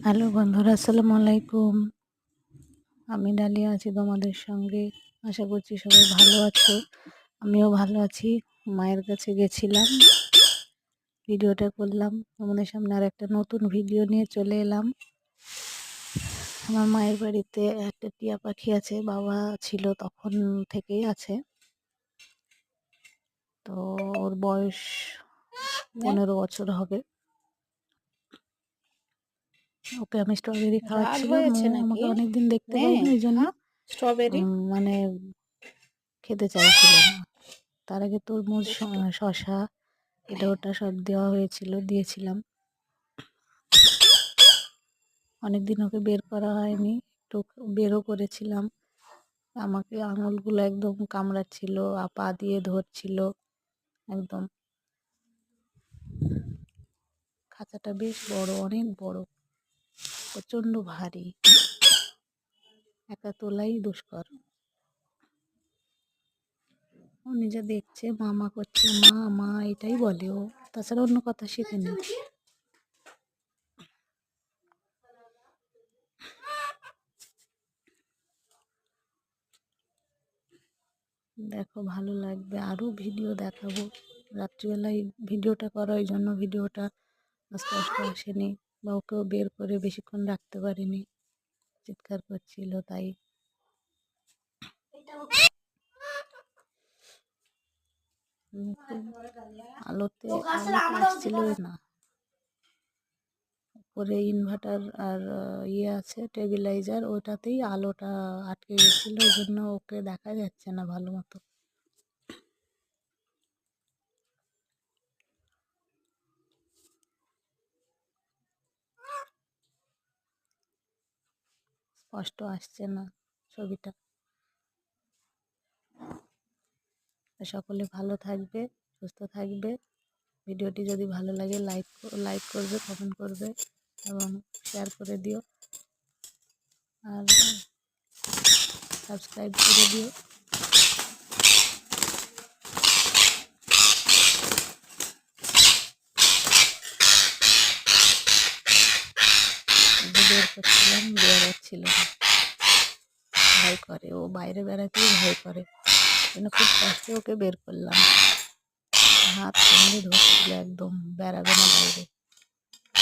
Hello বন্ধুরা, আসসালামু আলাইকুম। আমি ডালিয়া আছি তোমাদের সঙ্গে। আশা করছি সবাই ভালো আছো। আমিও ভালো আছি। মায়ের কাছে গেছিলাম, ভিডিওটা করলাম তোমাদের সামনে। আর একটা নতুন ভিডিও নিয়ে চলে এলাম। আমার মায়ের বাড়িতে একটা টিয়া পাখি আছে, বাবা ছিল তখন থেকেই আছে। তো ওর বয়স 15 বছর হবে। ওকে আমি স্ট্রবেরি রাগ খাওয়াচ্ছিলাম, ও হয়েছে আমাকে নাকি? অনেকদিন দেখতে নে পাইনি, ওই জন্য খা স্ট্রবেরি। মানে খেতে চাইছিল না। তার আগে তরমুজ, দুষ্ট। শশা, এটা ওটা সব দেওয়া হয়েছিল, দিয়েছিলাম। অনেকদিন ওকে বের করা হয়নি, একটু বেরও করেছিলাম। আমাকে আঙুলগুলো একদম কামড়াচ্ছিল, পা দিয়ে ধরছিল একদম। খাঁচাটা বেশ বড়, অনেক বড়, প্রচন্ড ভারী, একা তোলাই দুষ্কর। ও নিজে দেখছে, মামা করছে, মা মা এটাই বলে ও, তাছাড়া অন্য কথা শেখেনি। দেখো, ভালো লাগবে, আরও ভিডিও দেখাবো। রাত্রিবেলায় ভিডিওটা করা, ওই জন্য ভিডিওটা স্পষ্ট আসেনি, বা ওকেও বের করে বেশিক্ষণ রাখতে পারিনি, চিৎকার করছিল তাই। খুব আলোতে আসছিল না। উপরে ইনভার্টার আর ইয়ে আছে, টেবিলাইজার, ওটাতেই আলোটা আটকে গেছিল, ওই জন্য ওকে দেখা যাচ্ছে না ভালো মতো। স্পষ্ট আসছে না ছবিটা। সকলে ভালো থাকবে, সুস্থ থাকবে। ভিডিওটি যদি ভালো লাগে লাইক করবে, কমেন্ট করবে এবং শেয়ার করে দিও, আর সাবস্ক্রাইব করে দিও। বের করছিলাম, বেরোচ্ছিল না, ভয় করে, ও বাইরে বেড়াতেই ভয় করে, জন্য খুব কষ্টে ওকে বের করলাম। হাত কামড়ে ধরছিল, একদম বেড়াবে না বাইরে,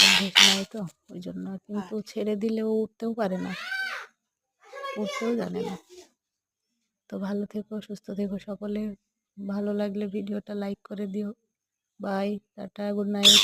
অভ্যেস নাই তো, ওই জন্য। কিন্তু ছেড়ে দিলে ও উঠতেও পারে না, উঠতেও জানে না। তো ভালো থেকো, সুস্থ থেকো সকলে। ভালো লাগলে ভিডিওটা লাইক করে দিও। Bye, tata, good night.